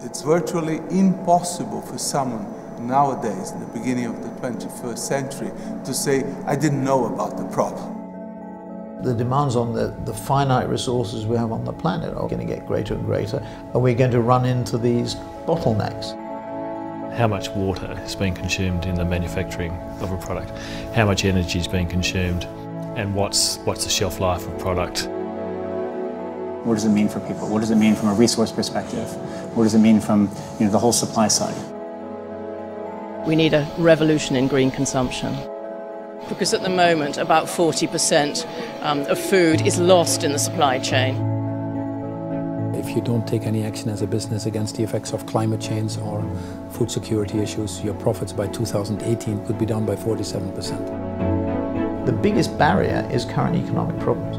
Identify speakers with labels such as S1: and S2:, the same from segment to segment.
S1: It's virtually impossible for someone nowadays, in the beginning of the 21st century, to say, I didn't know about the problem.
S2: The demands on the finite resources we have on the planet are going to get greater and greater, and we're going to run into these bottlenecks.
S3: How much water is being consumed in the manufacturing of a product? How much energy is being consumed? And what's the shelf life of product?
S4: What does it mean for people? What does it mean from a resource perspective? What does it mean from the whole supply side?
S5: We need a revolution in green consumption. Because at the moment, about 40% of food is lost in the supply chain.
S6: If you don't take any action as a business against the effects of climate change or food security issues, your profits by 2018 could be down by 47%.
S2: The biggest barrier is current economic problems.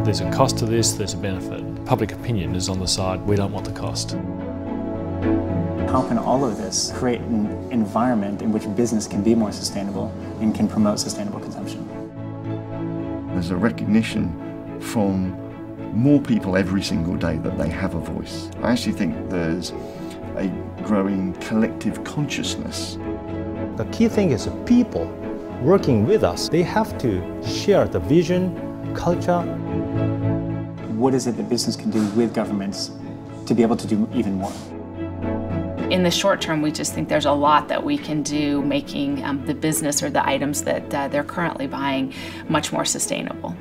S3: There's a cost to this, there's a benefit. Public opinion is on the side, we don't want the cost.
S4: How can all of this create an environment in which business can be more sustainable and can promote sustainable consumption?
S7: There's a recognition from more people every single day that they have a voice. I actually think there's a growing collective consciousness.
S8: The key thing is people working with us. They have to share the vision, culture.
S4: What is it that business can do with governments to be able to do even more?
S9: In the short term, we just think there's a lot that we can do making the business or the items that they're currently buying much more sustainable.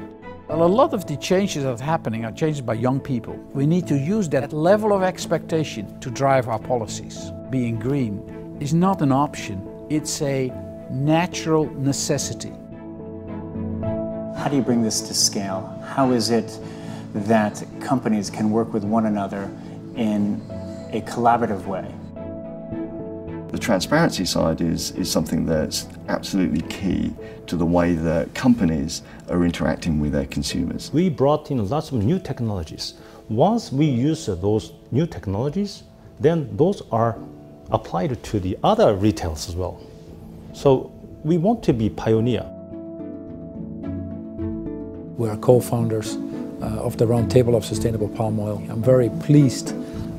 S10: Well, a lot of the changes that are happening are changes by young people. We need to use that level of expectation to drive our policies. Being green is not an option, it's a natural necessity.
S4: How do you bring this to scale? How is it that companies can work with one another in a collaborative way?
S7: The transparency side is something that's absolutely key to the way that companies are interacting with their consumers.
S8: We brought in lots of new technologies. Once we use those new technologies, then those are applied to the other retailers as well. So we want to be pioneer.
S6: We are co-founders of the Roundtable of Sustainable Palm Oil. I'm very pleased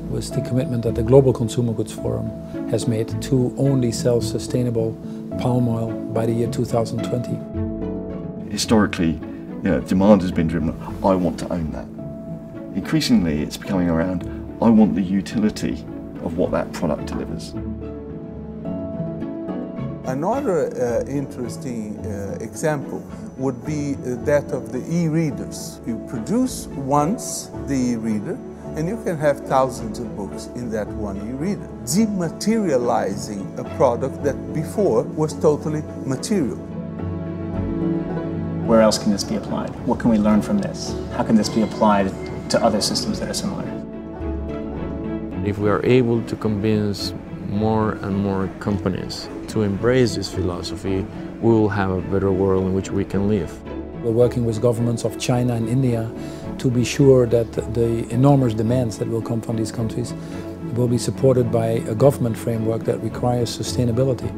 S6: with the commitment that the Global Consumer Goods Forum has made to only sell sustainable palm oil by the year 2020.
S7: Historically, demand has been driven, I want to own that. Increasingly, it's becoming around, I want the utility of what that product delivers.
S1: Another interesting example would be that of the e-readers. You produce once the e-reader, and you can have thousands of books in that one e-reader, dematerializing a product that before was totally material.
S4: Where else can this be applied? What can we learn from this? How can this be applied to other systems that are similar?
S11: If we are able to convince more and more companies to embrace this philosophy, we will have a better world in which we can live.
S6: We're working with governments of China and India to be sure that the enormous demands that will come from these countries will be supported by a government framework that requires sustainability.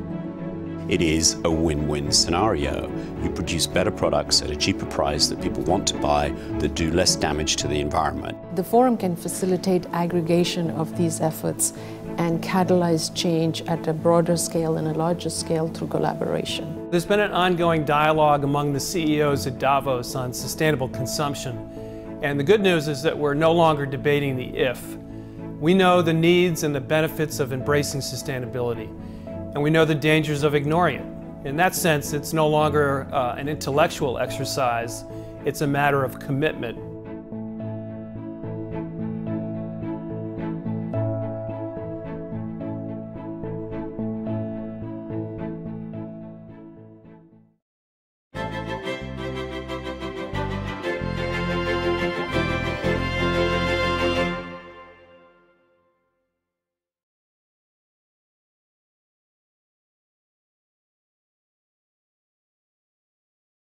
S12: It is a win-win scenario. You produce better products at a cheaper price that people want to buy that do less damage to the environment.
S13: The forum can facilitate aggregation of these efforts and catalyze change at a broader scale and a larger scale through collaboration.
S14: There's been an ongoing dialogue among the CEOs at Davos on sustainable consumption. And the good news is that we're no longer debating the if. We know the needs and the benefits of embracing sustainability. And we know the dangers of ignoring it. In that sense, it's no longer an intellectual exercise, it's a matter of commitment